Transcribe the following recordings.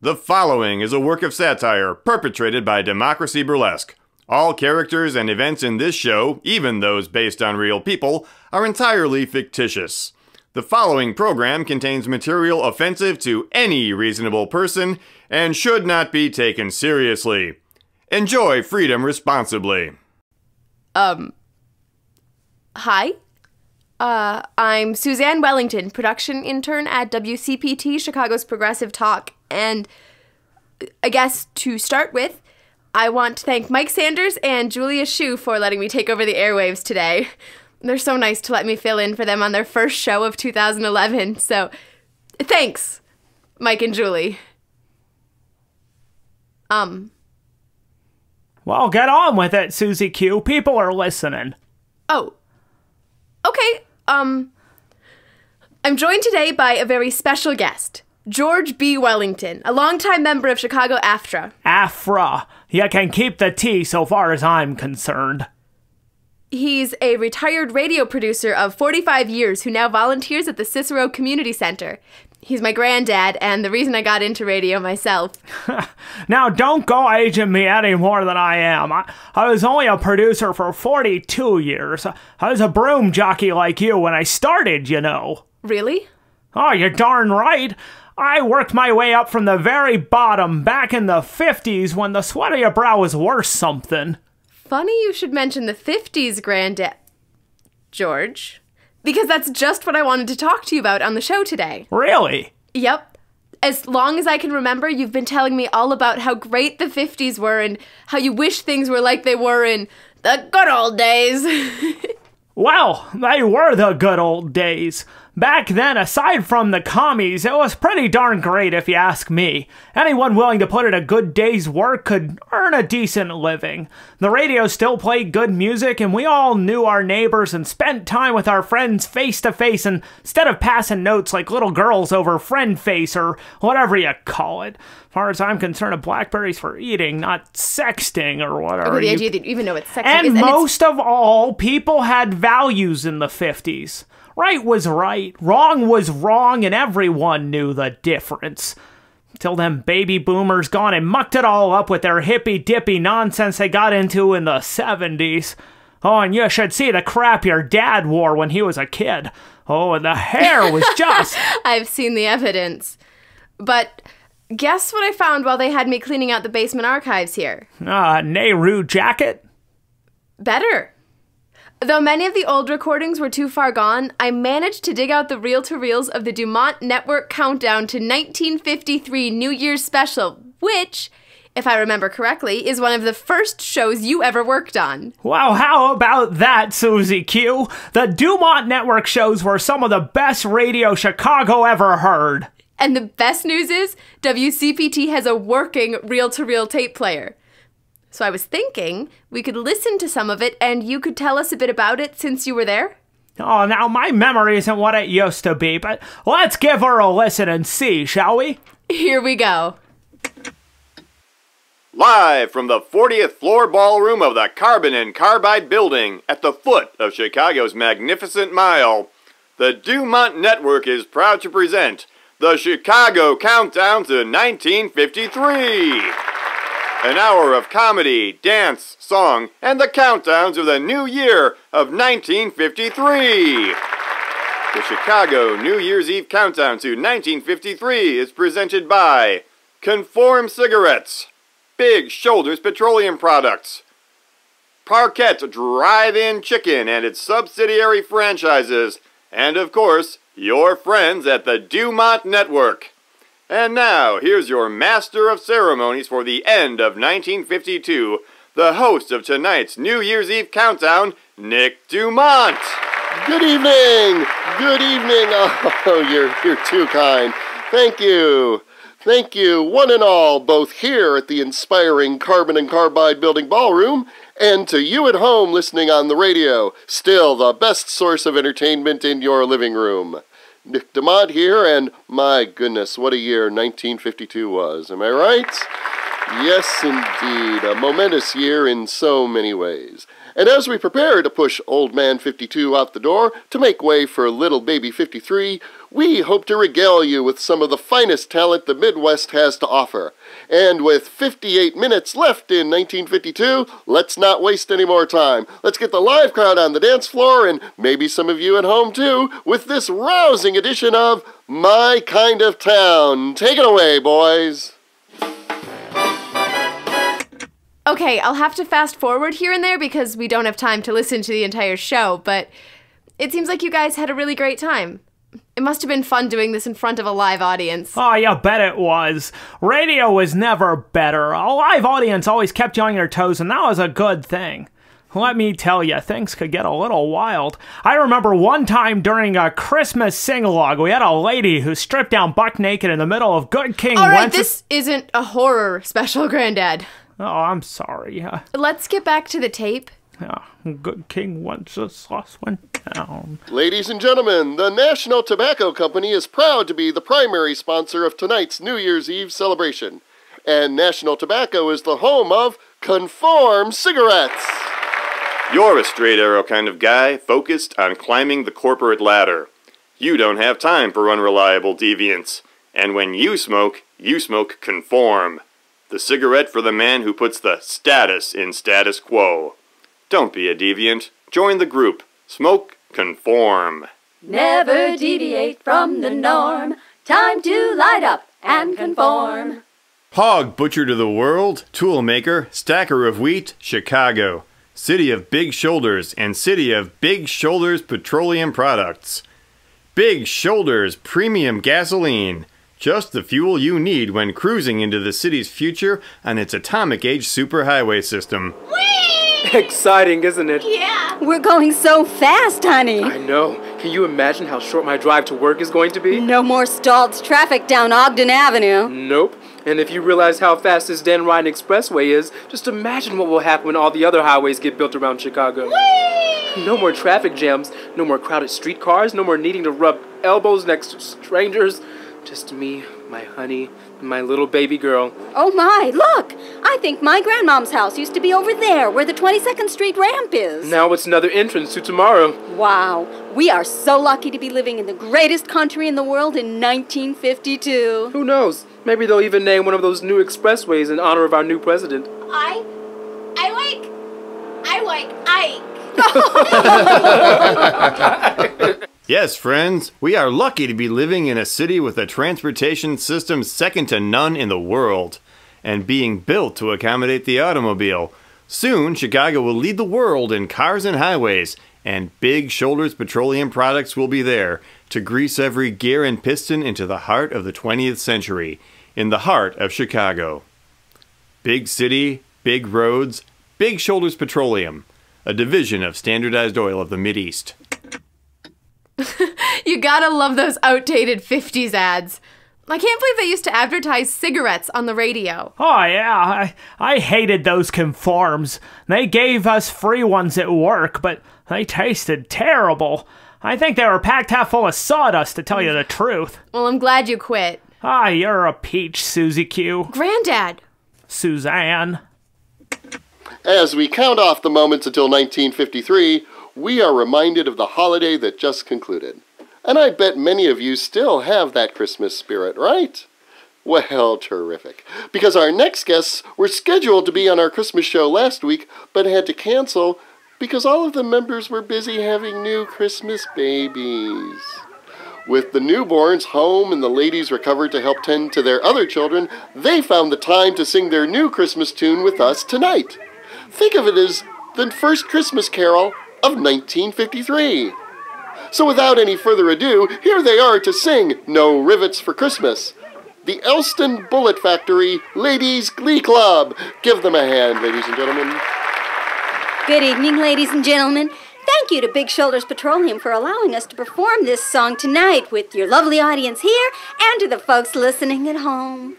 The following is a work of satire perpetrated by Democracy Burlesque. All characters and events in this show, even those based on real people, are entirely fictitious. The following program contains material offensive to any reasonable person and should not be taken seriously. Enjoy freedom responsibly. Hi. I'm Suzanne Wellington, production intern at WCPT, Chicago's Progressive Talk, and I guess to start with, I want to thank Mike Sanders and Julia Shu for letting me take over the airwaves today. They're so nice to let me fill in for them on their first show of 2011, so thanks, Mike and Julie. Well, get on with it, Susie Q. People are listening. Oh. Okay, I'm joined today by a very special guest, George B. Wellington, a longtime member of Chicago AFTRA. AFTRA. You can keep the T so far as I'm concerned. He's a retired radio producer of 45 years who now volunteers at the Cicero Community Center. He's my granddad, and the reason I got into radio myself. Now, don't go aging me any more than I am. I was only a producer for 42 years. I was a broom jockey like you when I started, you know. Really? Oh, you're darn right. I worked my way up from the very bottom back in the 50s when the sweat of your brow was worth something. Funny you should mention the 50s, granddad. George? Because that's just what I wanted to talk to you about on the show today. Really? Yep. As long as I can remember, you've been telling me all about how great the 50s were and how you wish things were like they were in the good old days. Well, they were the good old days. Back then, aside from the commies, it was pretty darn great if you ask me. Anyone willing to put in a good day's work could earn a decent living. The radio still played good music, and we all knew our neighbors and spent time with our friends face to face instead of passing notes like little girls over friend face or whatever you call it. As far as I'm concerned, a BlackBerry's for eating, not sexting or whatever. Okay, the idea that you even know what sexting and is. Most of all, people had values in the 50s. Right was right, wrong was wrong, and everyone knew the difference. Till them baby boomers gone and mucked it all up with their hippy-dippy nonsense they got into in the 70s. Oh, and you should see the crap your dad wore when he was a kid. Oh, and the hair was just... I've seen the evidence. But guess what I found while they had me cleaning out the basement archives here? Nehru jacket? Better. Though many of the old recordings were too far gone, I managed to dig out the reel-to-reels of the Dumont Network Countdown to 1953 New Year's Special, which, if I remember correctly, is one of the first shows you ever worked on. Well, how about that, Susie Q? The Dumont Network shows were some of the best radio Chicago ever heard. And the best news is, WCPT has a working reel-to-reel tape player. So I was thinking we could listen to some of it and you could tell us a bit about it since you were there? Oh, now my memory isn't what it used to be, but let's give her a listen and see, shall we? Here we go. Live from the 40th floor ballroom of the Carbon and Carbide building at the foot of Chicago's Magnificent Mile, the Dumont Network is proud to present the Chicago Countdown to 1953. An hour of comedy, dance, song, and the countdown to the new year of 1953. The Chicago New Year's Eve Countdown to 1953 is presented by Conform Cigarettes, Big Shoulders Petroleum Products, Parquet Drive-In Chicken and its subsidiary franchises, and of course, your friends at the Dumont Network. And now, here's your master of ceremonies for the end of 1952, the host of tonight's New Year's Eve Countdown, Nick Dumont. Good evening! Good evening! Oh, you're too kind. Thank you. Thank you, one and all, both here at the inspiring Carbon and Carbide Building Ballroom, and to you at home listening on the radio, still the best source of entertainment in your living room. Nick Dumont here, and my goodness, what a year 1952 was. Am I right? Yes, indeed. A momentous year in so many ways. And as we prepare to push Old Man 52 out the door to make way for Little Baby 53, we hope to regale you with some of the finest talent the Midwest has to offer. And with 58 minutes left in 1952, let's not waste any more time. Let's get the live crowd on the dance floor, and maybe some of you at home too, with this rousing edition of My Kind of Town. Take it away, boys. Okay, I'll have to fast forward here and there because we don't have time to listen to the entire show, but it seems like you guys had a really great time. It must have been fun doing this in front of a live audience. Oh, you bet it was. Radio was never better. A live audience always kept you on your toes, and that was a good thing. Let me tell you, things could get a little wild. I remember one time during a Christmas sing-along, we had a lady who stripped down buck naked in the middle of Good King All right, Wenceslas. this isn't a horror special, Granddad. Oh, I'm sorry. Let's get back to the tape. Good King Wenceslas went down. Ladies and gentlemen, the National Tobacco Company is proud to be the primary sponsor of tonight's New Year's Eve celebration. And National Tobacco is the home of Conform cigarettes. You're a straight arrow kind of guy focused on climbing the corporate ladder. You don't have time for unreliable deviants. And when you smoke Conform. The cigarette for the man who puts the status in status quo. Don't be a deviant. Join the group. Smoke Conform. Never deviate from the norm. Time to light up and conform. Hog butcher to the world, tool maker, stacker of wheat, Chicago. City of Big Shoulders and City of Big Shoulders Petroleum Products. Big Shoulders Premium Gasoline. Just the fuel you need when cruising into the city's future on its atomic-age superhighway system. Whee! Exciting, isn't it? Yeah! We're going so fast, honey. I know. Can you imagine how short my drive to work is going to be? No more stalled traffic down Ogden Avenue. Nope. And if you realize how fast this Dan Ryan Expressway is, just imagine what will happen when all the other highways get built around Chicago. Whee! No more traffic jams, no more crowded streetcars, no more needing to rub elbows next to strangers. Just me, my honey, and my little baby girl. Oh my, look! I think my grandmom's house used to be over there where the 22nd Street ramp is. Now it's another entrance to tomorrow. Wow, we are so lucky to be living in the greatest country in the world in 1952. Who knows? Maybe they'll even name one of those new expressways in honor of our new president. I like Ike. Yes, friends, we are lucky to be living in a city with a transportation system second to none in the world, and being built to accommodate the automobile. Soon, Chicago will lead the world in cars and highways, and Big Shoulders Petroleum Products will be there to grease every gear and piston into the heart of the 20th century, in the heart of Chicago. Big city, big roads, Big Shoulders Petroleum, a division of Standardized Oil of the Mideast. You gotta love those outdated 50s ads. I can't believe they used to advertise cigarettes on the radio. Oh yeah, I hated those Conforms. They gave us free ones at work, but they tasted terrible. I think they were packed half full of sawdust, to tell you the truth. Well, I'm glad you quit. Ah, you're a peach, Susie Q. Granddad! Suzanne. As we count off the moments until 1953, we are reminded of the holiday that just concluded. And I bet many of you still have that Christmas spirit, right? Well, terrific. Because our next guests were scheduled to be on our Christmas show last week, but had to cancel because all of the members were busy having new Christmas babies. With the newborns home and the ladies recovered to help tend to their other children, they found the time to sing their new Christmas tune with us tonight. Think of it as the first Christmas carol of 1953. So without any further ado, here they are to sing No Rivets for Christmas. The Elston Bullet Factory Ladies Glee Club. Give them a hand, ladies and gentlemen. Good evening, ladies and gentlemen. Thank you to Big Shoulders Petroleum for allowing us to perform this song tonight with your lovely audience here and to the folks listening at home.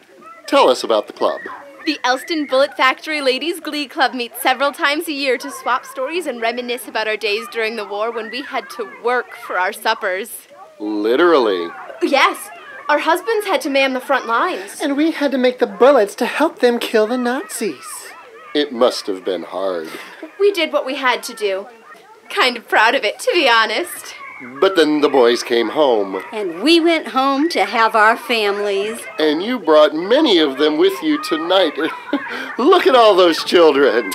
Tell us about the club. The Elston Bullet Factory Ladies Glee Club meets several times a year to swap stories and reminisce about our days during the war when we had to work for our suppers. Literally. Yes, our husbands had to man the front lines. And we had to make the bullets to help them kill the Nazis. It must have been hard. We did what we had to do. Kind of proud of it, to be honest. But then the boys came home. And we went home to have our families. And you brought many of them with you tonight. Look at all those children.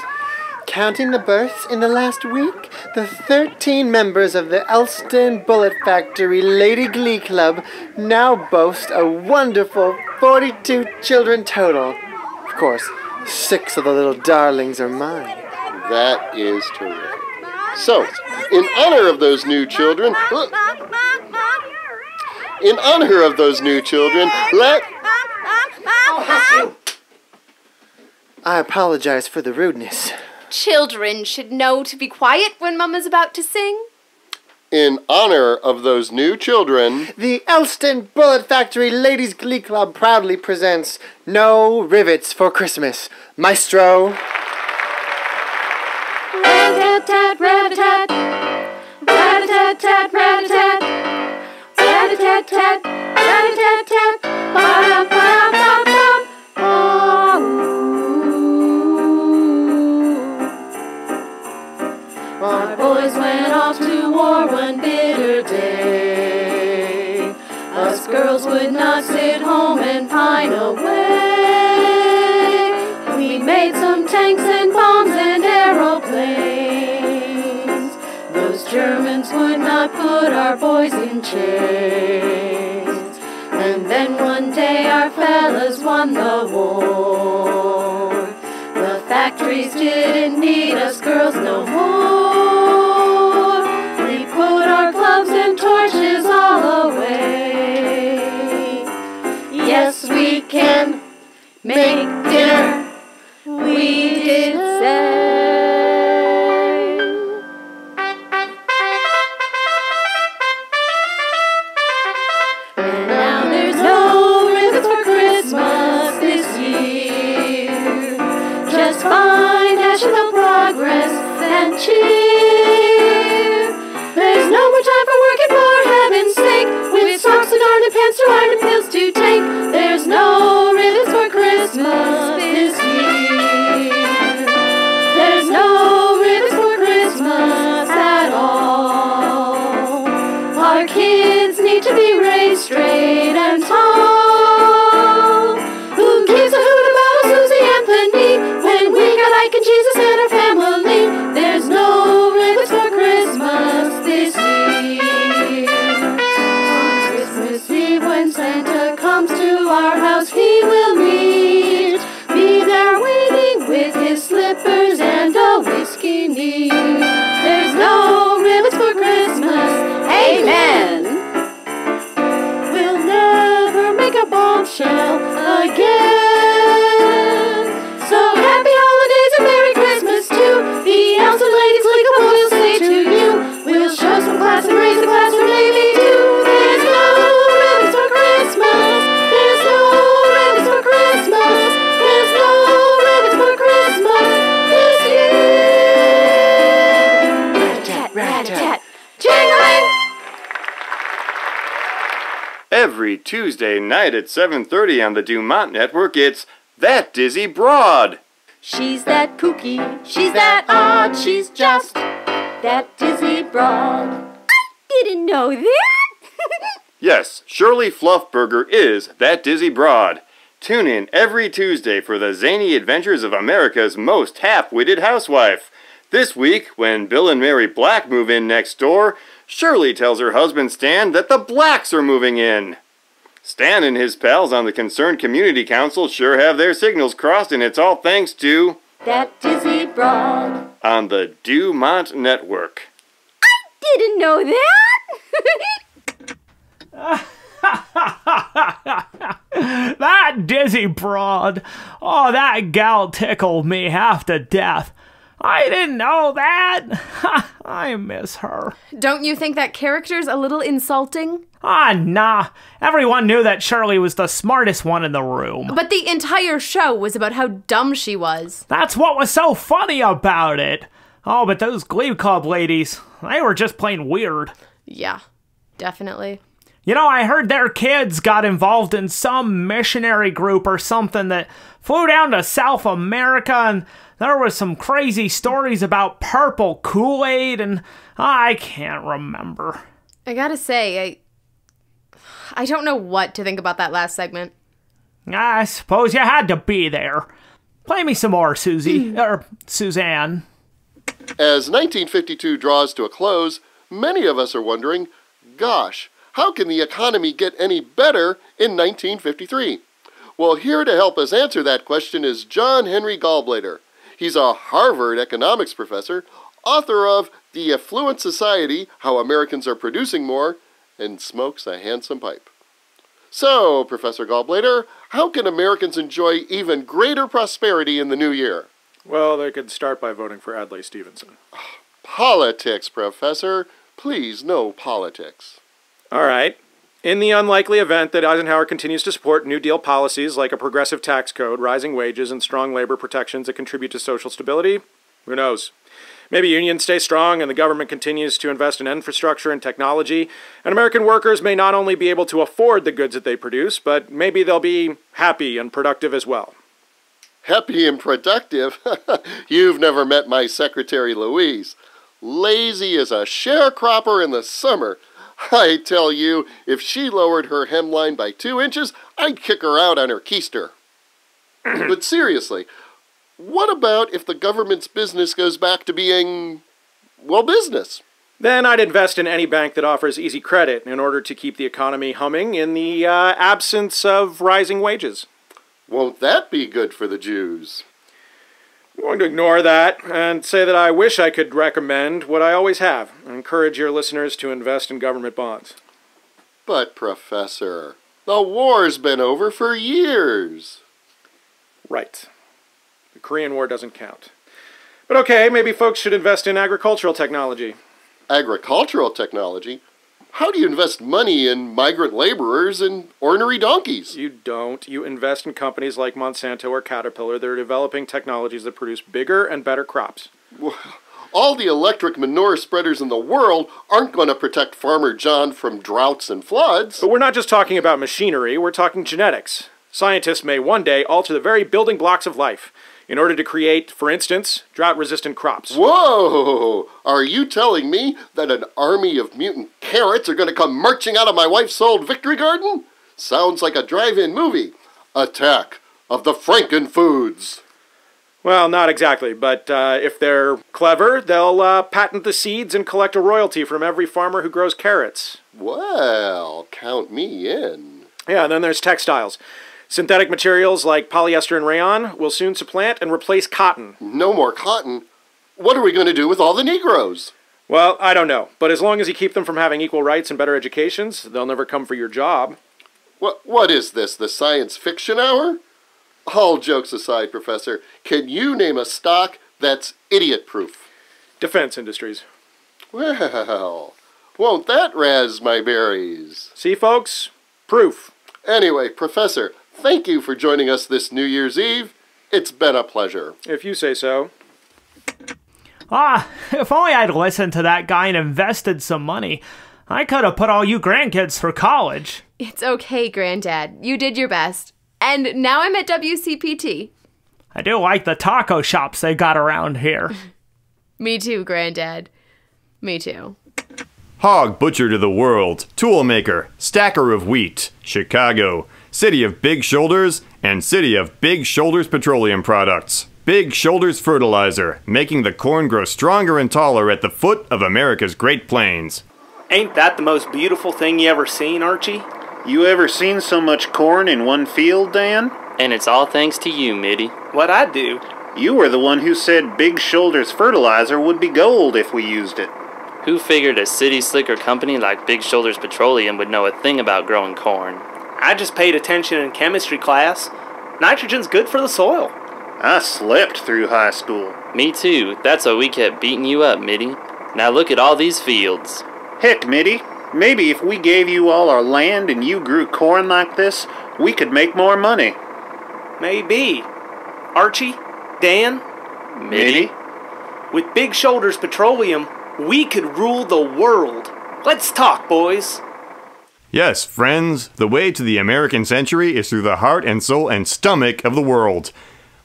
Counting the births in the last week, the 13 members of the Elston Bullet Factory Lady Glee Club now boast a wonderful 42 children total. Of course, 6 of the little darlings are mine. That is terrific. So, in honor of those new children, I apologize for the rudeness. Children should know to be quiet when Mama's about to sing. in honor of those new children, the Elston Bullet Factory Ladies Glee Club proudly presents No Rivets for Christmas. Maestro. Rat-a-tat, rat-a-tat. Rat-a-tat, rat-a-tat. Rat-a-tat-tat, rat-a-tat-tat. Ba-da-ba-ba-ba. Our boys went off to war one bitter day. Us girls would not sit home and pine away. We made some tanks and bombs and aeroplanes. Those Germans would not put our boys in chains. And then one day our fellas won the war. The factories didn't need us girls no more. We put our clubs and torches all away. Yes, we can make dinner, we did say. And now there's no rivets for Christmas this year. Just fine national progress and cheer. There's no more time for working for heaven's sake, with socks to darn and pants to iron and pills to take. There's no rivets for Christmas this year. There's no rivets for Christmas at all. Our kids need to be raised straight and tall. Who gives a hoot about Susie Anthony when we got Ike and Jesus and our family? There's no rivets for Christmas this year. On Christmas Eve when Santa comes to our house, he will meet. Be there waiting with his slippers and a whiskey neat. There's no rivets for Christmas. Amen. We'll never make a bombshell again. So happy holidays and Merry Christmas too. The Elston Ladies League will say to you, we'll show some class and raise the class for maybe two. There's no ribbons for Christmas. There's no ribbons for Christmas. There's no ribbons for Christmas this year. Rat-a-tat, rat-a-tat. Jingling! Every Tuesday night at 7:30 on the Dumont Network, it's That Dizzy Broad. She's that kooky, she's that odd, she's just that dizzy broad. I didn't know that. Yes, Shirley Fluffburger is That Dizzy Broad. Tune in every Tuesday for the zany adventures of America's most half-witted housewife. This week, when Bill and Mary Black move in next door, Shirley tells her husband Stan that the Blacks are moving in. Stan and his pals on the Concerned Community Council sure have their signals crossed, and it's all thanks to That dizzy broad. on the Dumont Network. Didn't know that. That Dizzy Broad. Oh, that gal tickled me half to death. I didn't know that. I miss her. Don't you think that character's a little insulting? Ah, nah. Everyone knew that Shirley was the smartest one in the room. But the entire show was about how dumb she was. That's what was so funny about it. Oh, but those Glee Club ladies, they were just plain weird. Yeah, definitely. You know, I heard their kids got involved in some missionary group or something that flew down to South America, and there was some crazy stories about purple Kool-Aid, and I can't remember. I gotta say, I don't know what to think about that last segment. I suppose you had to be there. Play me some more, Susie, or Suzanne. As 1952 draws to a close, many of us are wondering, gosh, how can the economy get any better in 1953? Well, here to help us answer that question is John Henry Gallblader. He's a Harvard economics professor, author of The Affluent Society, How Americans Are Producing More, and smokes a handsome pipe. So, Professor Gallblader, how can Americans enjoy even greater prosperity in the new year? Well, they could start by voting for Adlai Stevenson. Politics, Professor. Please, no politics. All right. In the unlikely event that Eisenhower continues to support New Deal policies like a progressive tax code, rising wages, and strong labor protections that contribute to social stability, who knows? Maybe unions stay strong and the government continues to invest in infrastructure and technology, and American workers may not only be able to afford the goods that they produce, but maybe they'll be happy and productive as well. Happy and productive? You've never met my secretary, Louise. Lazy as a sharecropper in the summer. I tell you, if she lowered her hemline by 2 inches, I'd kick her out on her keister. But seriously, what about if the government's business goes back to being, well, business? Then I'd invest in any bank that offers easy credit in order to keep the economy humming in the absence of rising wages. Won't that be good for the Jews? I'm going to ignore that and say that I wish I could recommend what I always have and encourage your listeners to invest in government bonds. But, Professor, the war's been over for years. Right. The Korean War doesn't count. But okay, maybe folks should invest in agricultural technology. Agricultural technology? How do you invest money in migrant laborers and ornery donkeys? You don't. You invest in companies like Monsanto or Caterpillar that are developing technologies that produce bigger and better crops. Well, all the electric manure spreaders in the world aren't going to protect Farmer John from droughts and floods. But we're not just talking about machinery, we're talking genetics. Scientists may one day alter the very building blocks of life in order to create, for instance, drought-resistant crops. Whoa! Are you telling me that an army of mutant carrots are going to come marching out of my wife's old victory garden? Sounds like a drive-in movie. Attack of the Frankenfoods. Well, not exactly, but if they're clever, they'll patent the seeds and collect a royalty from every farmer who grows carrots. Well, count me in. Yeah, and then there's textiles. Synthetic materials like polyester and rayon will soon supplant and replace cotton. No more cotton? What are we going to do with all the Negroes? Well, I don't know, but as long as you keep them from having equal rights and better educations, they'll never come for your job. What is this, the science fiction hour? All jokes aside, Professor, can you name a stock that's idiot-proof? Defense industries. Well, won't that razz my berries? See, folks? Proof. Anyway, Professor, thank you for joining us this New Year's Eve. It's been a pleasure. If you say so. If only I'd listened to that guy and invested some money. I could have put all you grandkids through college. It's okay, Granddad. You did your best. And now I'm at WCPT. I do like the taco shops they got around here. Me too, Granddad. Me too. Hog butcher to the world, tool maker, stacker of wheat, Chicago, city of big shoulders, and city of Big Shoulders petroleum products. Big Shoulders fertilizer, making the corn grow stronger and taller at the foot of America's Great Plains. Ain't that the most beautiful thing you ever seen, Archie? You ever seen so much corn in one field, Dan? And it's all thanks to you, Mitty. What'd I do? You were the one who said Big Shoulders fertilizer would be gold if we used it. Who figured a city slicker company like Big Shoulders Petroleum would know a thing about growing corn? I just paid attention in chemistry class. Nitrogen's good for the soil. I slept through high school. Me too. That's why we kept beating you up, Mitty. Now look at all these fields. Heck, Mitty, maybe if we gave you all our land and you grew corn like this, we could make more money. Maybe. Archie? Dan? Mitty? With Big Shoulders Petroleum, we could rule the world. Let's talk, boys. Yes, friends, the way to the American century is through the heart and soul and stomach of the world.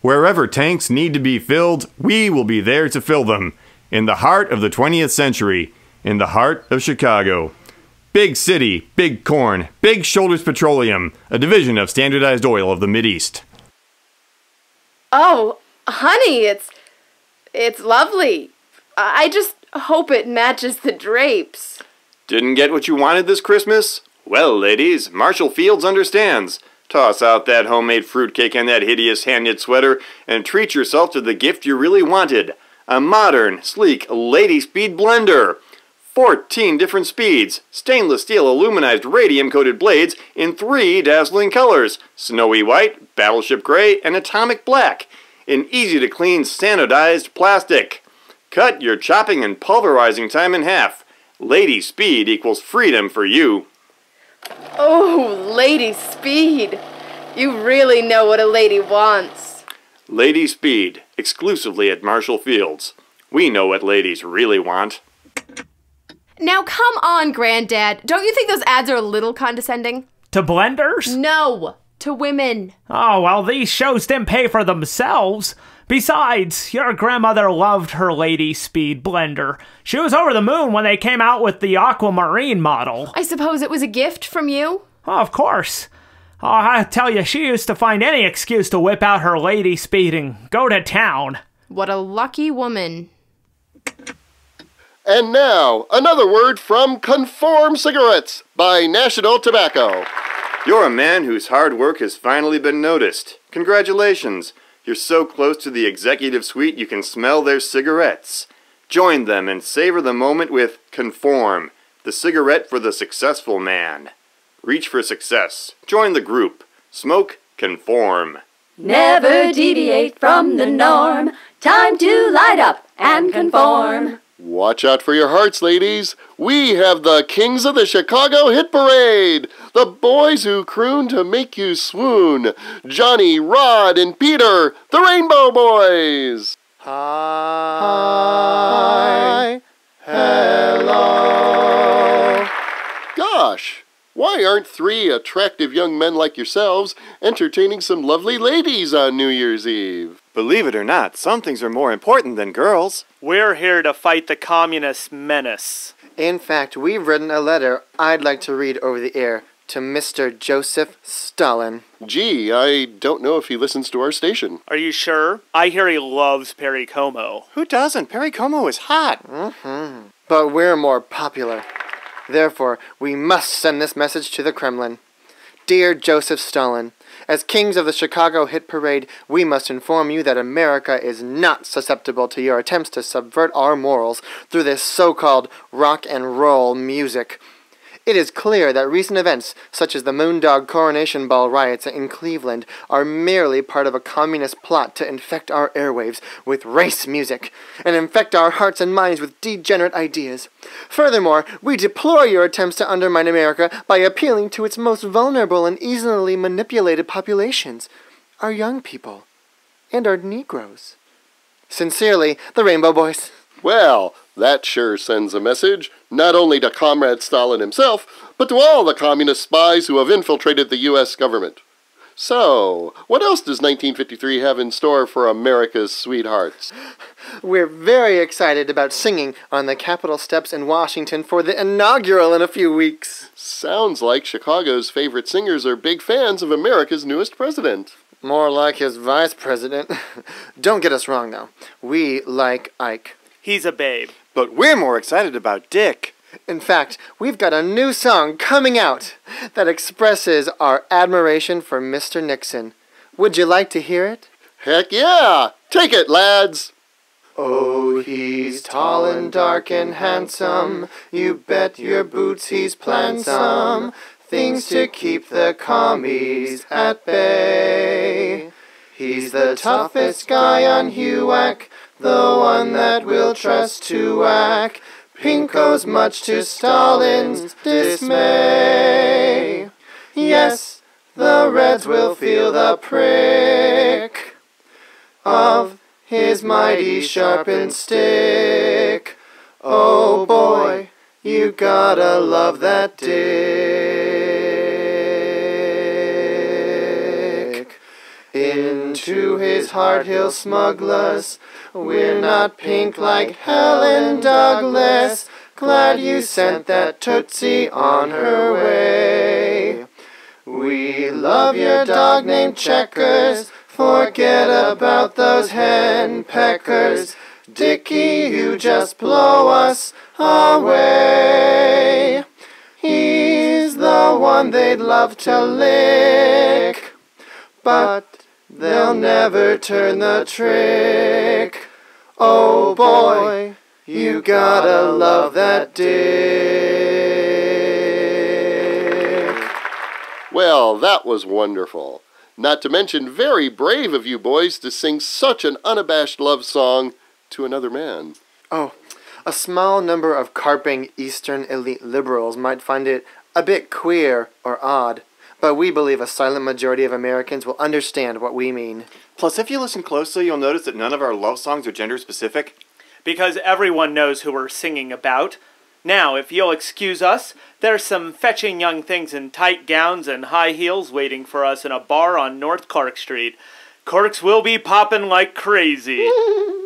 Wherever tanks need to be filled, we will be there to fill them. In the heart of the 20th century, in the heart of Chicago. Big city, big corn, Big Shoulders Petroleum, a division of Standardized Oil of the Mideast. Oh, honey, it's lovely. I just hope it matches the drapes. Didn't get what you wanted this Christmas? Well, ladies, Marshall Fields understands. Toss out that homemade fruitcake and that hideous hand-knit sweater and treat yourself to the gift you really wanted. A modern, sleek Lady Speed blender. 14 different speeds, stainless steel aluminized radium-coated blades in 3 dazzling colors, snowy white, battleship gray, and atomic black, in easy-to-clean standardized plastic. Cut your chopping and pulverizing time in half. Lady Speed equals freedom for you. Oh, Lady Speed. You really know what a lady wants. Lady Speed, exclusively at Marshall Fields. We know what ladies really want. Now come on, Granddad. Don't you think those ads are a little condescending? To blenders? No, to women. Oh, well, these shows didn't pay for themselves. Besides, your grandmother loved her Lady Speed blender. She was over the moon when they came out with the aquamarine model. I suppose it was a gift from you? Oh, of course. Oh, I tell you, she used to find any excuse to whip out her Lady Speed and go to town. What a lucky woman. And now, another word from Conform Cigarettes by National Tobacco. You're a man whose hard work has finally been noticed. Congratulations. You're so close to the executive suite you can smell their cigarettes. Join them and savor the moment with Conform, the cigarette for the successful man. Reach for success. Join the group. Smoke Conform. Never deviate from the norm. Time to light up and conform. Watch out for your hearts, ladies. We have the Kings of the Chicago Hit Parade. The boys who croon to make you swoon. Johnny, Rod, and Peter, the Rainbow Boys. Hi. Hello. Gosh, why aren't 3 attractive young men like yourselves entertaining some lovely ladies on New Year's Eve? Believe it or not, some things are more important than girls. We're here to fight the communist menace. In fact, we've written a letter I'd like to read over the air to Mr. Joseph Stalin. Gee, I don't know if he listens to our station. Are you sure? I hear he loves Perry Como. Who doesn't? Perry Como is hot. But we're more popular. Therefore, we must send this message to the Kremlin. Dear Joseph Stalin, as kings of the Chicago Hit Parade, we must inform you that America is not susceptible to your attempts to subvert our morals through this so-called rock and roll music. It is clear that recent events, such as the Moondog Coronation Ball riots in Cleveland, are merely part of a communist plot to infect our airwaves with race music, and infect our hearts and minds with degenerate ideas. Furthermore, we deplore your attempts to undermine America by appealing to its most vulnerable and easily manipulated populations, our young people, and our Negroes. Sincerely, the Rainbow Boys. Well, that sure sends a message, not only to Comrade Stalin himself, but to all the communist spies who have infiltrated the U.S. government. So, what else does 1953 have in store for America's sweethearts? We're very excited about singing on the Capitol steps in Washington for the inaugural in a few weeks. Sounds like Chicago's favorite singers are big fans of America's newest president. More like his vice president. Don't get us wrong, though. We like Ike. He's a babe. But we're more excited about Dick. In fact, we've got a new song coming out that expresses our admiration for Mr. Nixon. Would you like to hear it? Heck yeah! Take it, lads! Oh, he's tall and dark and handsome. You bet your boots he's planned some things to keep the commies at bay. He's the toughest guy on HUAC, the one that we'll trust to whack Pinkos much to Stalin's dismay. Yes, the Reds will feel the prick of his mighty sharpened stick. Oh boy, you gotta love that dick. Into his heart he'll smuggle us. We're not pink like Helen Douglas. Glad you sent that Tootsie on her way. We love your dog named Checkers. Forget about those hen peckers. Dickie, you just blow us away. He's the one they'd love to lick, but they'll never turn the trick. Oh boy, you gotta love that dick. Well, that was wonderful. Not to mention very brave of you boys to sing such an unabashed love song to another man. Oh, a small number of carping Eastern elite liberals might find it a bit queer or odd, but we believe a silent majority of Americans will understand what we mean. Plus, if you listen closely, you'll notice that none of our love songs are gender-specific. Because everyone knows who we're singing about. Now, if you'll excuse us, there's some fetching young things in tight gowns and high heels waiting for us in a bar on North Clark Street. Corks will be popping like crazy.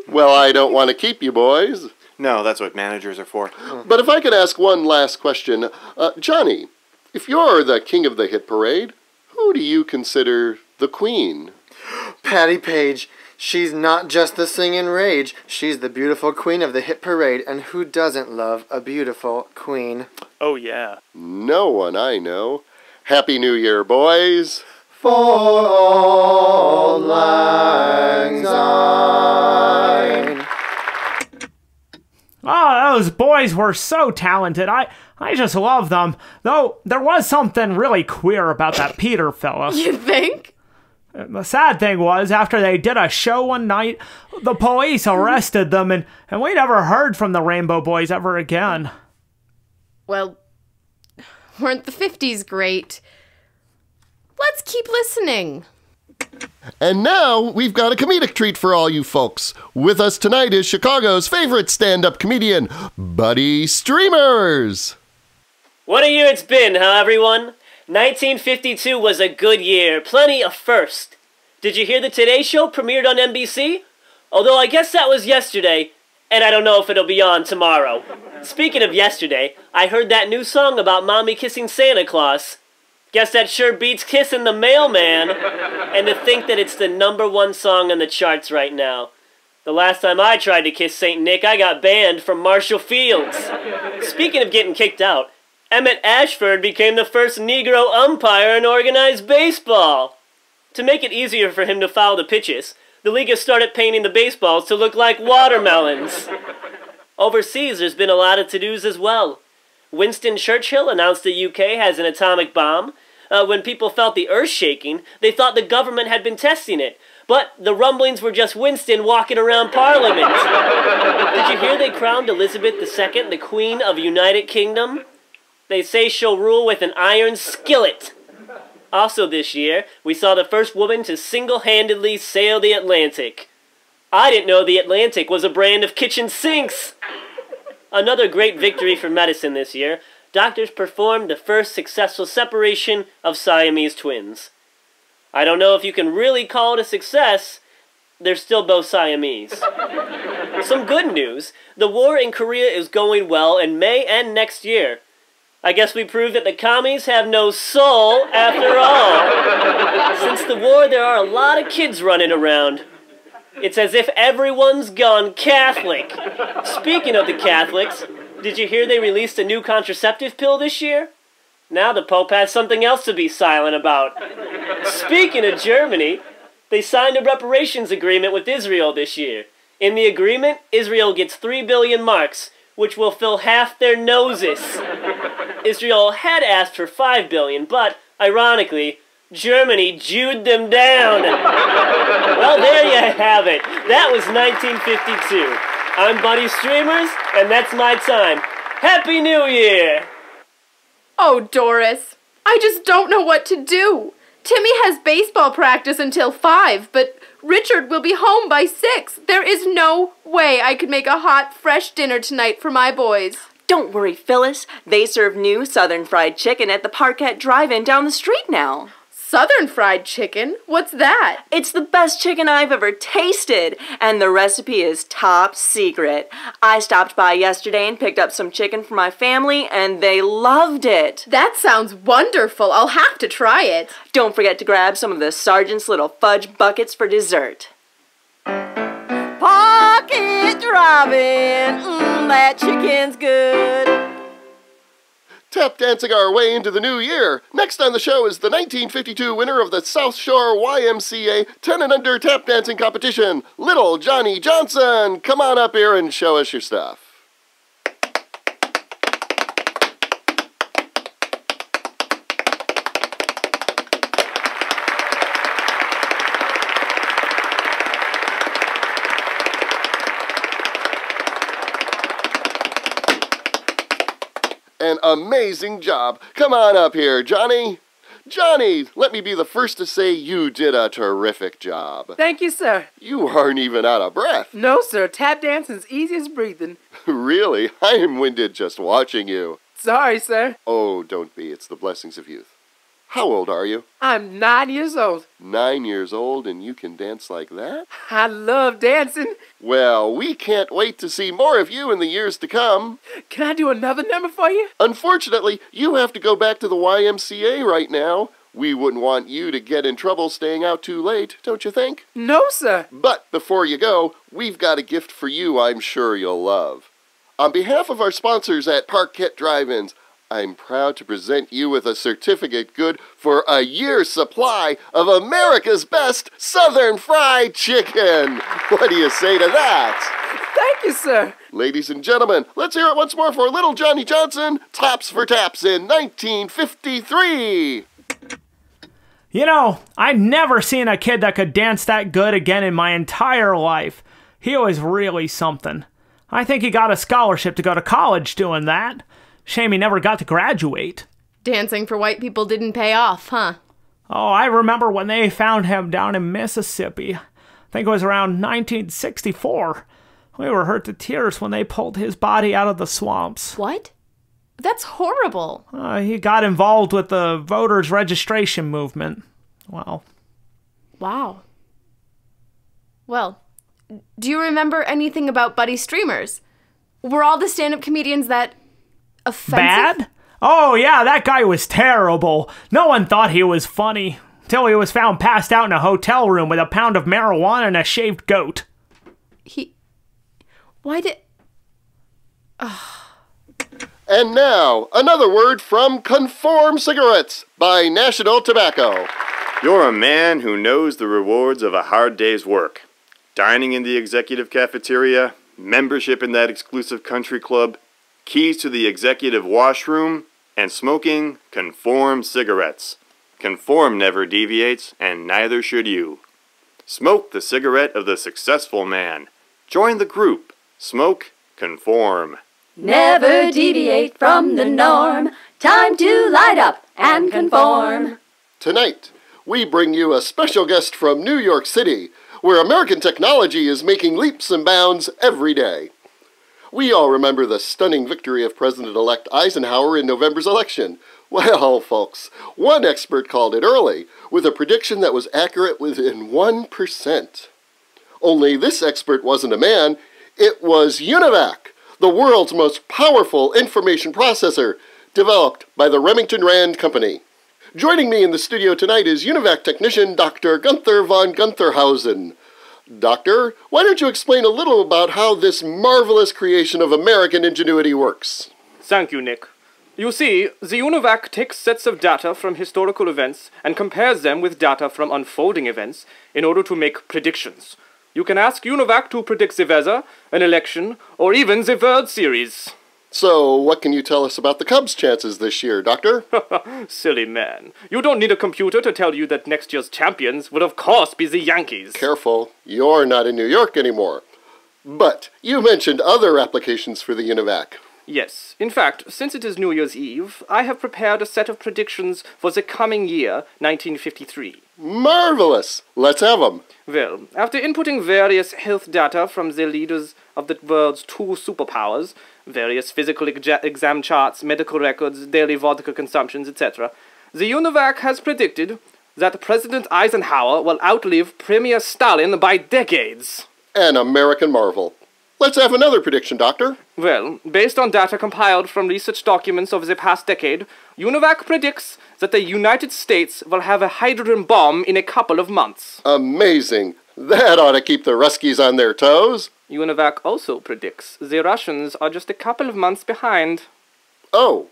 Well, I don't want to keep you boys. No, that's what managers are for. But if I could ask one last question. Johnny, if you're the king of the hit parade, who do you consider the queen? Patty Page. She's not just the singing rage. She's the beautiful queen of the hit parade, and who doesn't love a beautiful queen? Oh, yeah. No one I know. Happy New Year, boys. For auld lang syne. Oh, those boys were so talented. I just love them. Though, there was something really queer about that Peter fella. You think? The sad thing was, after they did a show one night, the police arrested them, and we never heard from the Rainbow Boys ever again. Well, weren't the 50s great? Let's keep listening. And now we've got a comedic treat for all you folks. With us tonight is Chicago's favorite stand-up comedian, Buddy Streamers. What a year it's been, huh, everyone? 1952 was a good year, plenty of firsts. Did you hear the Today Show premiered on NBC? Although I guess that was yesterday, and I don't know if it'll be on tomorrow. Speaking of yesterday, I heard that new song about Mommy kissing Santa Claus. Guess that sure beats kissing the mailman. And to think that it's the #1 song on the charts right now. The last time I tried to kiss St. Nick, I got banned from Marshall Fields. Speaking of getting kicked out, Emmett Ashford became the first Negro umpire in organized baseball. To make it easier for him to foul the pitches, the league has started painting the baseballs to look like watermelons. Overseas, there's been a lot of to-dos as well. Winston Churchill announced the UK has an atomic bomb. When people felt the earth shaking, they thought the government had been testing it. But the rumblings were just Winston walking around Parliament. Did you hear they crowned Elizabeth II the Queen of United Kingdom? They say she'll rule with an iron skillet. Also this year, we saw the first woman to single-handedly sail the Atlantic. I didn't know the Atlantic was a brand of kitchen sinks. Another great victory for medicine this year. Doctors performed the first successful separation of Siamese twins. I don't know if you can really call it a success. They're still both Siamese. Some good news. The war in Korea is going well and may end next year. I guess we proved that the commies have no soul after all. Since the war, there are a lot of kids running around. It's as if everyone's gone Catholic. Speaking of the Catholics, did you hear they released a new contraceptive pill this year? Now the Pope has something else to be silent about. Speaking of Germany, they signed a reparations agreement with Israel this year. In the agreement, Israel gets 3 billion marks, which will fill half their noses. Israel had asked for 5 billion, but, ironically, Germany Jewed them down. Well, there you have it. That was 1952. I'm Buddy Streamers, and that's my time. Happy New Year! Oh, Doris, I just don't know what to do. Timmy has baseball practice until 5, but Richard will be home by 6. There is no way I could make a hot, fresh dinner tonight for my boys. Don't worry, Phyllis. They serve new Southern fried chicken at the Parkette Drive-In down the street now. Southern fried chicken? What's that? It's the best chicken I've ever tasted, and the recipe is top secret. I stopped by yesterday and picked up some chicken for my family, and they loved it. That sounds wonderful. I'll have to try it. Don't forget to grab some of the Sergeant's little fudge buckets for dessert. Pocket driving, that chicken's good. Tap dancing our way into the new year. Next on the show is the 1952 winner of the South Shore YMCA 10 and Under Tap Dancing Competition, Little Johnny Johnson. Come on up here and show us your stuff. An amazing job. Come on up here, Johnny. Johnny, let me be the first to say you did a terrific job. Thank you, sir. You aren't even out of breath. No, sir. Tap dancing's easy as breathing. Really? I am winded just watching you. Sorry, sir. Oh, don't be. It's the blessings of youth. How old are you? I'm 9 years old. 9 years old and you can dance like that? I love dancing. Well, we can't wait to see more of you in the years to come. Can I do another number for you? Unfortunately, you have to go back to the YMCA right now. We wouldn't want you to get in trouble staying out too late, don't you think? No, sir. But before you go, we've got a gift for you I'm sure you'll love. On behalf of our sponsors at Parquette Drive-Ins, I'm proud to present you with a certificate good for a year's supply of America's best Southern fried chicken. What do you say to that? Thank you, sir. Ladies and gentlemen, let's hear it once more for Little Johnny Johnson, Tops for Taps in 1953. You know, I'd never seen a kid that could dance that good again in my entire life. He was really something. I think he got a scholarship to go to college doing that. Shame he never got to graduate. Dancing for white people didn't pay off, huh? Oh, I remember when they found him down in Mississippi. I think it was around 1964. We were hurt to tears when they pulled his body out of the swamps. What? That's horrible. He got involved with the voters' registration movement. Well. Wow. Well, do you remember anything about Buddy Streamers? Were all the stand-up comedians that offensive? Bad? Oh yeah, that guy was terrible. No one thought he was funny. Till he was found passed out in a hotel room with a pound of marijuana and a shaved goat. Why did... And now, another word from Conform Cigarettes by National Tobacco. You're a man who knows the rewards of a hard day's work. Dining in the executive cafeteria, membership in that exclusive country club, keys to the executive washroom, and smoking Conform cigarettes. Conform never deviates, and neither should you. Smoke the cigarette of the successful man. Join the group. Smoke Conform. Never deviate from the norm. Time to light up and conform. Tonight, we bring you a special guest from New York City, where American technology is making leaps and bounds every day. We all remember the stunning victory of President-elect Eisenhower in November's election. Well, folks, one expert called it early, with a prediction that was accurate within 1%. Only this expert wasn't a man, it was UNIVAC, the world's most powerful information processor, developed by the Remington Rand Company. Joining me in the studio tonight is UNIVAC technician Dr. Gunther von Guntherhausen. Doctor, why don't you explain a little about how this marvelous creation of American ingenuity works? Thank you, Nick. You see, the UNIVAC takes sets of data from historical events and compares them with data from unfolding events in order to make predictions. You can ask UNIVAC to predict the weather, an election, or even the World Series. So, what can you tell us about the Cubs' chances this year, Doctor? Silly man. You don't need a computer to tell you that next year's champions would of course be the Yankees. Careful, you're not in New York anymore. But you mentioned other applications for the UNIVAC. Yes. In fact, since it is New Year's Eve, I have prepared a set of predictions for the coming year, 1953. Marvelous! Let's have them. Well, after inputting various health data from the leaders of the world's two superpowers, various physical exam charts, medical records, daily vodka consumptions, etc., the UNIVAC has predicted that President Eisenhower will outlive Premier Stalin by decades. An American marvel. Let's have another prediction, Doctor. Well, based on data compiled from research documents of the past decade, UNIVAC predicts that the United States will have a hydrogen bomb in a couple of months. Amazing. That ought to keep the Ruskies on their toes. UNIVAC also predicts the Russians are just a couple of months behind. Oh.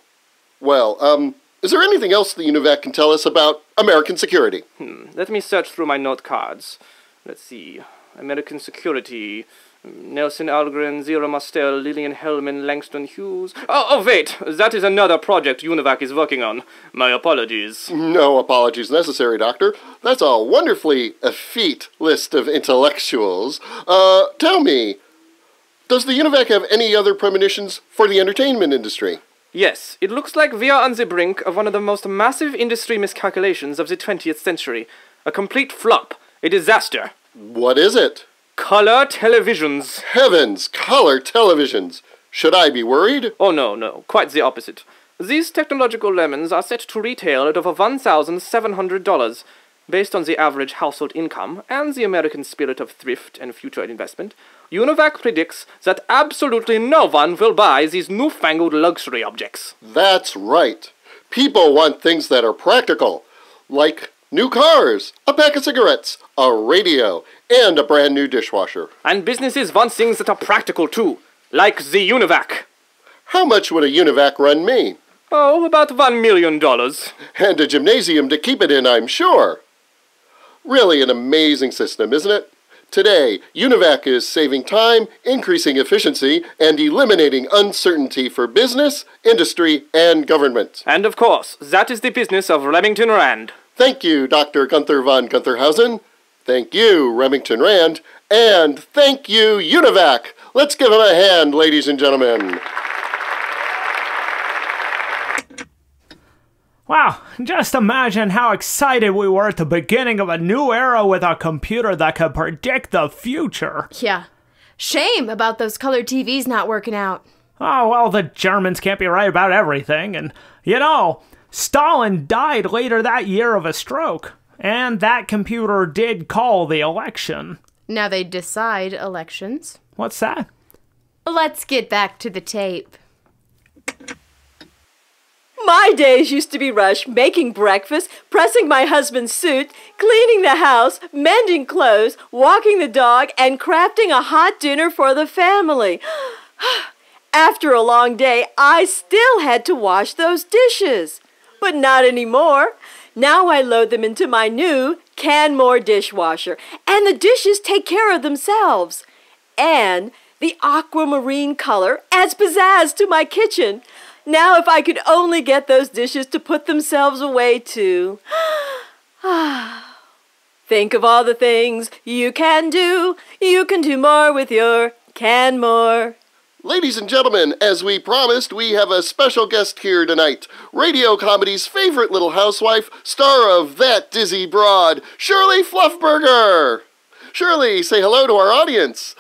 Well, is there anything else the UNIVAC can tell us about American security? Let me search through my note cards. Let's see. American security. Nelson Algren, Zira Mostel, Lillian Hellman, Langston Hughes. Oh, wait! That is another project UNIVAC is working on. My apologies. No apologies necessary, Doctor. That's a wonderfully effete list of intellectuals. Tell me, does the UNIVAC have any other premonitions for the entertainment industry? Yes, it looks like we are on the brink of one of the most massive industry miscalculations of the 20th century. A complete flop. A disaster. What is it? Color televisions. Heavens, color televisions. Should I be worried? Oh, no, quite the opposite. These technological lemons are set to retail at over $1,700. Based on the average household income and the American spirit of thrift and future investment, UNIVAC predicts that absolutely no one will buy these newfangled luxury objects. That's right. People want things that are practical, like new cars, a pack of cigarettes, a radio, and a brand new dishwasher. And businesses want things that are practical too, like the UNIVAC. How much would a UNIVAC run me? Oh, about $1 million. And a gymnasium to keep it in, I'm sure. Really an amazing system, isn't it? Today, UNIVAC is saving time, increasing efficiency, and eliminating uncertainty for business, industry, and government. And of course, that is the business of Remington Rand. Thank you, Dr. Gunther von Guntherhausen. Thank you, Remington Rand. And thank you, UNIVAC. Let's give him a hand, ladies and gentlemen. Wow, just imagine how excited we were at the beginning of a new era with a computer that could predict the future. Yeah. Shame about those color TVs not working out. Oh, well, the Germans can't be right about everything. And, you know, Stalin died later that year of a stroke. And that computer did call the election. Now they decide elections. What's that? Let's get back to the tape. My days used to be rushed making breakfast, pressing my husband's suit, cleaning the house, mending clothes, walking the dog, and crafting a hot dinner for the family. After a long day, I still had to wash those dishes. But not anymore. Now I load them into my new Canmore dishwasher, and the dishes take care of themselves. And the aquamarine color adds pizzazz to my kitchen. Now if I could only get those dishes to put themselves away too. Think of all the things you can do. You can do more with your Canmore. Ladies and gentlemen, as we promised, we have a special guest here tonight. Radio comedy's favorite little housewife, star of That Dizzy Broad, Shirley Fluffburger. Shirley, say hello to our audience.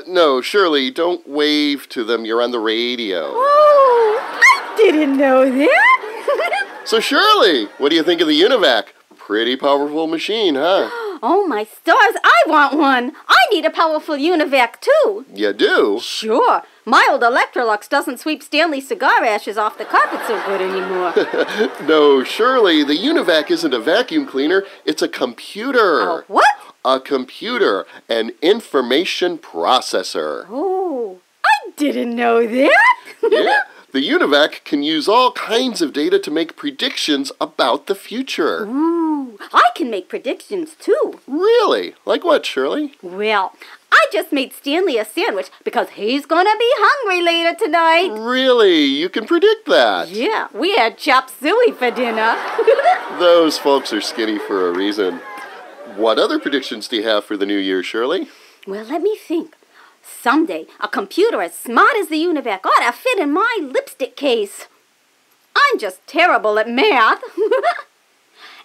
No, Shirley, don't wave to them. You're on the radio. Oh, I didn't know that. So, Shirley, what do you think of the UNIVAC? Pretty powerful machine, huh? Oh, my stars, I want one. I need a powerful UNIVAC, too. You do? Sure. My old Electrolux doesn't sweep Stanley cigar ashes off the carpet so good anymore. No, Shirley, the UNIVAC isn't a vacuum cleaner. It's a computer. A what? A computer, an information processor. Oh, I didn't know that. Yeah, the UNIVAC can use all kinds of data to make predictions about the future. Ooh, I can make predictions too. Really? Like what, Shirley? Well, I just made Stanley a sandwich because he's gonna be hungry later tonight. Really? You can predict that? Yeah, we had chop suey for dinner. Those folks are skinny for a reason. What other predictions do you have for the new year, Shirley? Well, let me think. Someday, a computer as smart as the UNIVAC ought to fit in my lipstick case. I'm just terrible at math.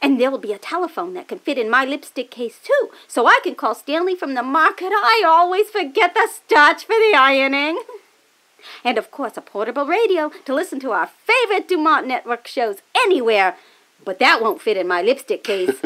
And there'll be a telephone that can fit in my lipstick case, too, so I can call Stanley from the market. I always forget the starch for the ironing. And, of course, a portable radio to listen to our favorite Dumont Network shows anywhere. But that won't fit in my lipstick case.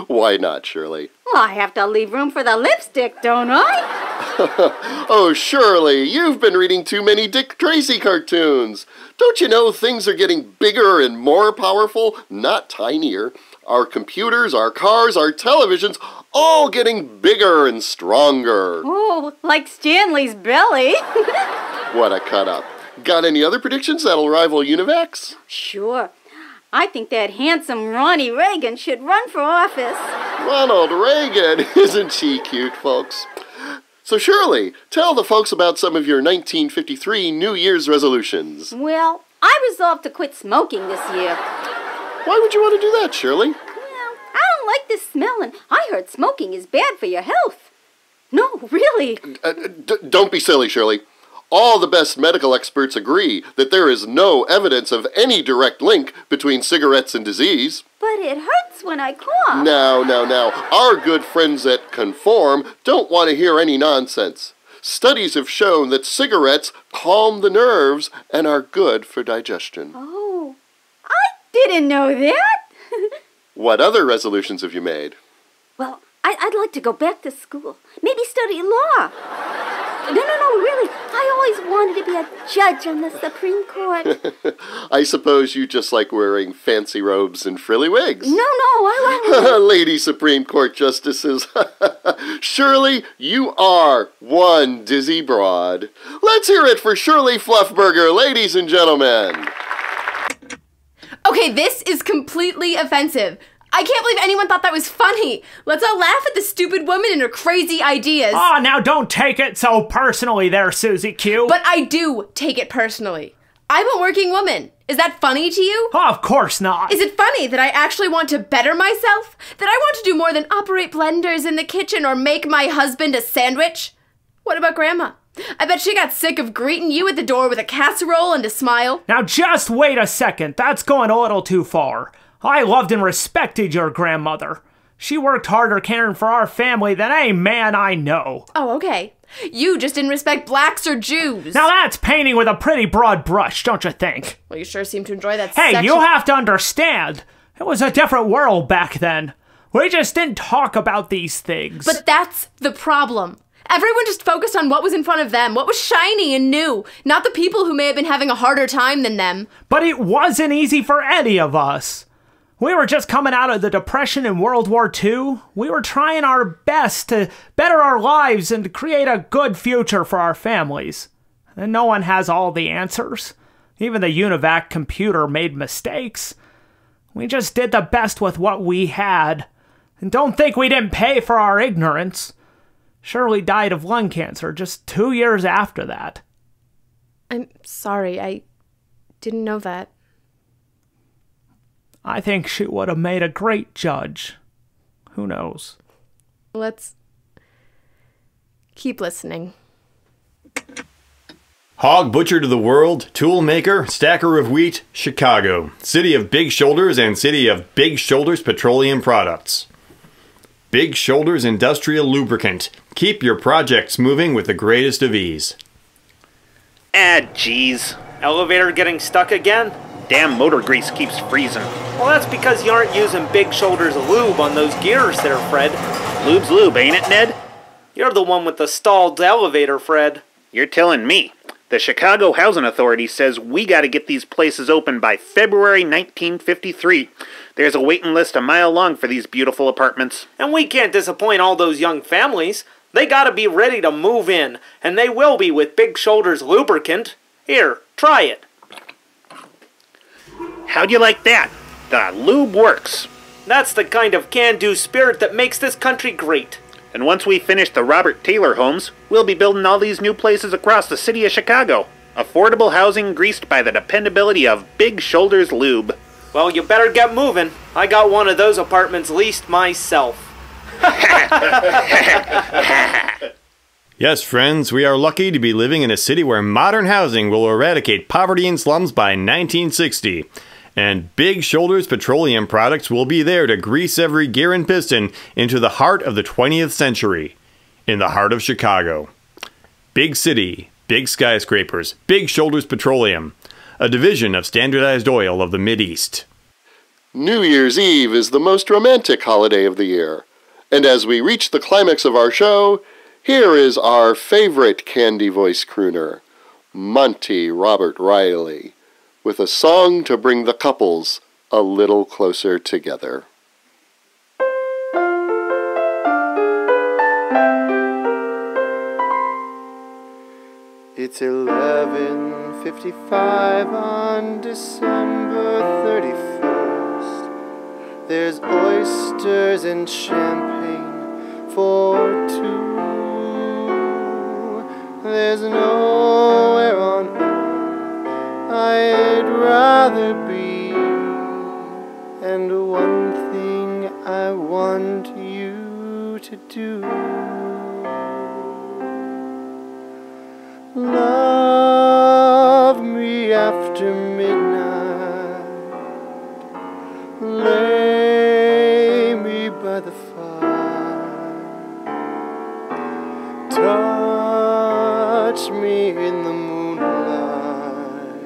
Why not, Shirley? Well, I have to leave room for the lipstick, don't I? Oh, Shirley, you've been reading too many Dick Tracy cartoons. Don't you know things are getting bigger and more powerful, not tinier? Our computers, our cars, our televisions, all getting bigger and stronger. Oh, like Stanley's belly. What a cut-up. Got any other predictions that'll rival Univacs? Sure. I think that handsome Ronnie Reagan should run for office. Ronald Reagan, isn't she cute, folks? So Shirley, tell the folks about some of your 1953 New Year's resolutions. Well, I resolved to quit smoking this year. Why would you want to do that, Shirley? Well, I don't like the smell, and I heard smoking is bad for your health. No, really. Don't be silly, Shirley. All the best medical experts agree that there is no evidence of any direct link between cigarettes and disease. But it hurts when I cough. Now. Our good friends at Conform don't want to hear any nonsense. Studies have shown that cigarettes calm the nerves and are good for digestion. Oh, I didn't know that. What other resolutions have you made? Well, I'd like to go back to school. Maybe study law. No, really. I always wanted to be a judge on the Supreme Court. I suppose you just like wearing fancy robes and frilly wigs. No, I like... Lady Supreme Court Justices. Shirley, you are one dizzy broad. Let's hear it for Shirley Fluffburger, ladies and gentlemen. Okay, this is completely offensive. I can't believe anyone thought that was funny. Let's all laugh at the stupid woman and her crazy ideas. Oh, now don't take it so personally there, Susie Q. But I do take it personally. I'm a working woman. Is that funny to you? Oh, of course not. Is it funny that I actually want to better myself? That I want to do more than operate blenders in the kitchen or make my husband a sandwich? What about Grandma? I bet she got sick of greeting you at the door with a casserole and a smile. Now just wait a second. That's going a little too far. I loved and respected your grandmother. She worked harder caring for our family than any man I know. Oh, okay. You just didn't respect blacks or Jews. Now that's painting with a pretty broad brush, don't you think? Well, you sure seem to enjoy that Hey, section. you have to understand. It was a different world back then. We just didn't talk about these things. But that's the problem. Everyone just focused on what was in front of them, what was shiny and new, not the people who may have been having a harder time than them. But it wasn't easy for any of us. We were just coming out of the Depression and World War II. We were trying our best to better our lives and to create a good future for our families. And no one has all the answers. Even the UNIVAC computer made mistakes. We just did the best with what we had. And don't think we didn't pay for our ignorance. Shirley died of lung cancer just 2 years after that. I'm sorry, I didn't know that. I think she would have made a great judge. Who knows? Let's keep listening. Hog butcher to the world, tool maker, stacker of wheat, Chicago. City of big shoulders and city of big shoulders petroleum products. Big Shoulders Industrial Lubricant. Keep your projects moving with the greatest of ease. Jeez. Elevator getting stuck again? Damn motor grease keeps freezing. Well, that's because you aren't using Big Shoulders lube on those gears there, Fred. Lube's lube, ain't it, Ned? You're the one with the stalled elevator, Fred. You're telling me. The Chicago Housing Authority says we gotta get these places open by February 1953. There's a waiting list a mile long for these beautiful apartments. And we can't disappoint all those young families. They gotta be ready to move in, and they will be with Big Shoulders lubricant. Here, try it. How'd you like that? The lube works. That's the kind of can-do spirit that makes this country great. And once we finish the Robert Taylor homes, we'll be building all these new places across the city of Chicago. Affordable housing greased by the dependability of Big Shoulders Lube. Well, you better get moving. I got one of those apartments leased myself. Yes, friends, we are lucky to be living in a city where modern housing will eradicate poverty and slums by 1960. And Big Shoulders Petroleum Products will be there to grease every gear and piston into the heart of the 20th century. In the heart of Chicago. Big city, big skyscrapers, Big Shoulders Petroleum. A division of Standardized Oil of the Mideast. New Year's Eve is the most romantic holiday of the year. And as we reach the climax of our show, here is our favorite candy voice crooner, Monty Robert Riley, with a song to bring the couples a little closer together. It's 11:55 on December 31st. There's oysters and champagne for two. There's nowhere on earth I'd rather be, and one thing I want you to do. Love me after midnight. Lay me by the fire. Touch me in the moonlight.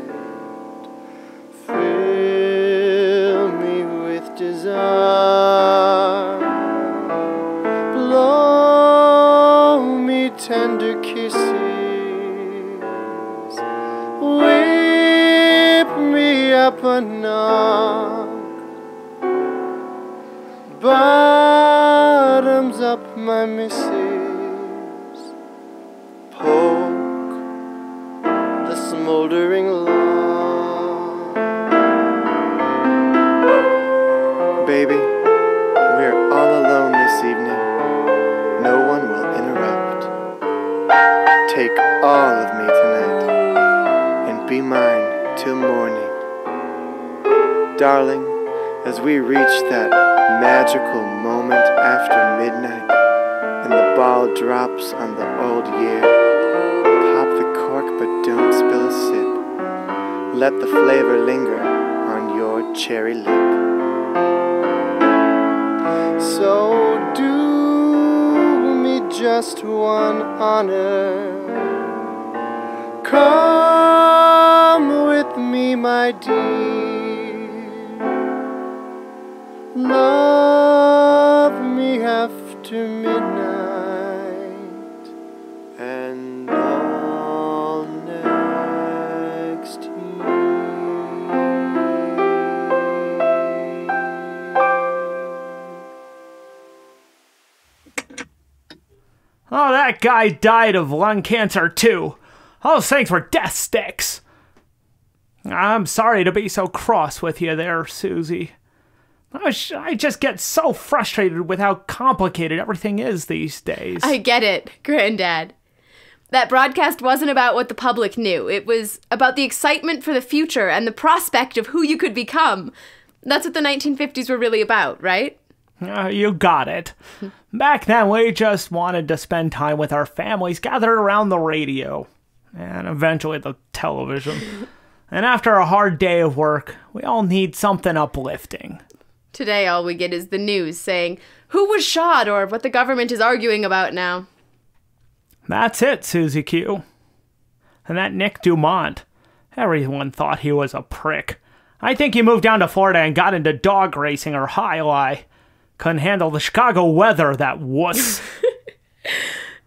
Fill me with desire. Blow me tender kisses. Whip me up a knock. Bottoms up my missus. Poke the smoldering log. Baby, we're all alone this evening. No one will interrupt. Take all of me tonight. Be mine till morning. Darling, as we reach that magical moment after midnight and the ball drops on the old year, pop the cork but don't spill a sip. Let the flavor linger on your cherry lip. So do me just one honor. Come with me, my dear. Love me after midnight and all next year. Oh, that guy died of lung cancer too. All those things were death sticks. I'm sorry to be so cross with you there, Susie. I just get so frustrated with how complicated everything is these days. I get it, Granddad. That broadcast wasn't about what the public knew. It was about the excitement for the future and the prospect of who you could become. That's what the 1950s were really about, right? You got it. Back then, we just wanted to spend time with our families gathered around the radio. And eventually the television. And after a hard day of work, we all need something uplifting. Today all we get is the news saying who was shot or what the government is arguing about now. That's it, Susie Q. And that Nick Dumont. Everyone thought he was a prick. I think he moved down to Florida and got into dog racing or high-lie. Couldn't handle the Chicago weather, that wuss.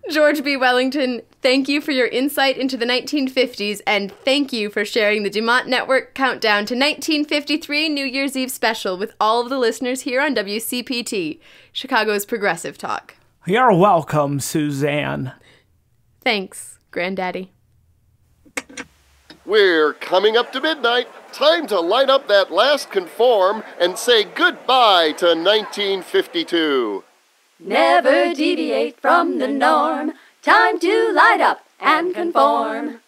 George B. Wellington, thank you for your insight into the 1950s, and thank you for sharing the Dumont Network Countdown to 1953 New Year's Eve special with all of the listeners here on WCPT, Chicago's Progressive Talk. You're welcome, Suzanne. Thanks, Granddaddy. We're coming up to midnight. Time to line up that last conform and say goodbye to 1952. Never deviate from the norm. Time to light up and conform.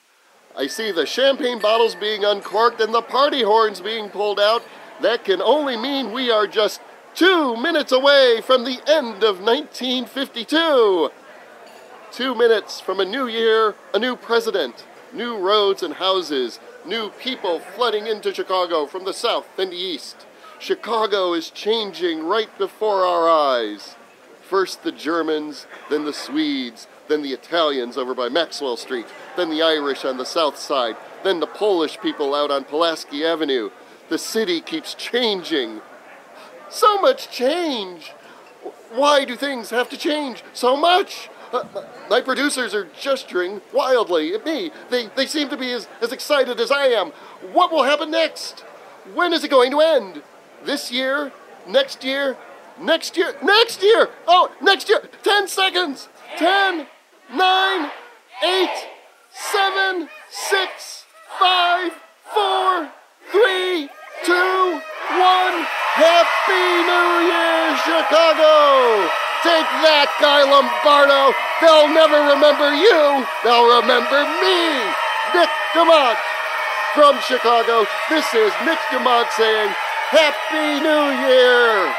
I see the champagne bottles being uncorked and the party horns being pulled out. That can only mean we are just 2 minutes away from the end of 1952. 2 minutes from a new year, a new president, new roads and houses, new people flooding into Chicago from the south and east. Chicago is changing right before our eyes. First the Germans, then the Swedes, then the Italians over by Maxwell Street, then the Irish on the south side, then the Polish people out on Pulaski Avenue. The city keeps changing So much change. Why do things have to change so much? My producers are gesturing wildly at me. They seem to be as excited as I am. What will happen next? When is it going to end? This year? Next year? Next year? Next year! Oh, next year! 10 seconds! 10, 9, 8, 7, 6, 5, 4, 3, 2, 1. Happy New Year, Chicago! Take that, Guy Lombardo! They'll never remember you! They'll remember me! Nick DeMont! From Chicago, this is Nick DeMont saying, Happy New Year!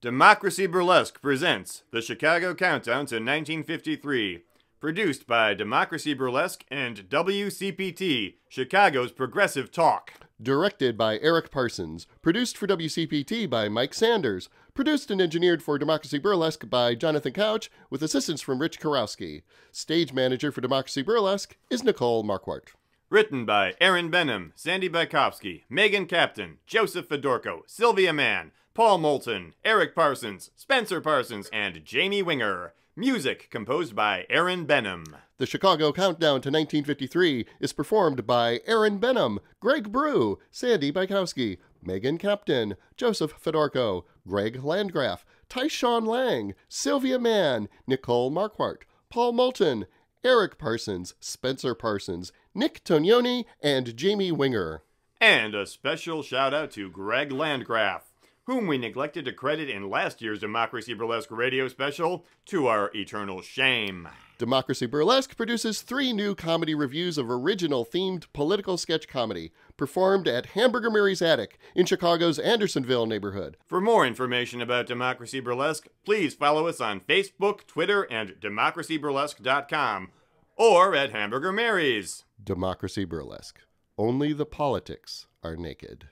Democracy Burlesque presents the Chicago Countdown to 1953. Produced by Democracy Burlesque and WCPT, Chicago's Progressive Talk. Directed by Eric Parsons. Produced for WCPT by Mike Sanders. Produced and engineered for Democracy Burlesque by Jonathan Couch, with assistance from Rich Karowski. Stage manager for Democracy Burlesque is Nicole Marquardt. Written by Aaron Benham, Sandy Bykowski, Megan Captain, Joseph Fedorko, Sylvia Mann, Paul Moulton, Eric Parsons, Spencer Parsons, and Jamie Winger. Music composed by Aaron Benham. The Chicago Countdown to 1953 is performed by Aaron Benham, Greg Brew, Sandy Bykowski, Megan Captain, Joseph Fedorko, Greg Landgraf, Tyshawn Lang, Sylvia Mann, Nicole Marquardt, Paul Moulton, Eric Parsons, Spencer Parsons, Nick Tonioni, and Jamie Winger. And a special shout out to Greg Landgraf, whom we neglected to credit in last year's Democracy Burlesque radio special, to our eternal shame. Democracy Burlesque produces 3 new comedy reviews of original themed political sketch comedy, performed at Hamburger Mary's Attic in Chicago's Andersonville neighborhood. For more information about Democracy Burlesque, please follow us on Facebook, Twitter, and democracyburlesque.com, or at Hamburger Mary's. Democracy Burlesque. Only the politics are naked.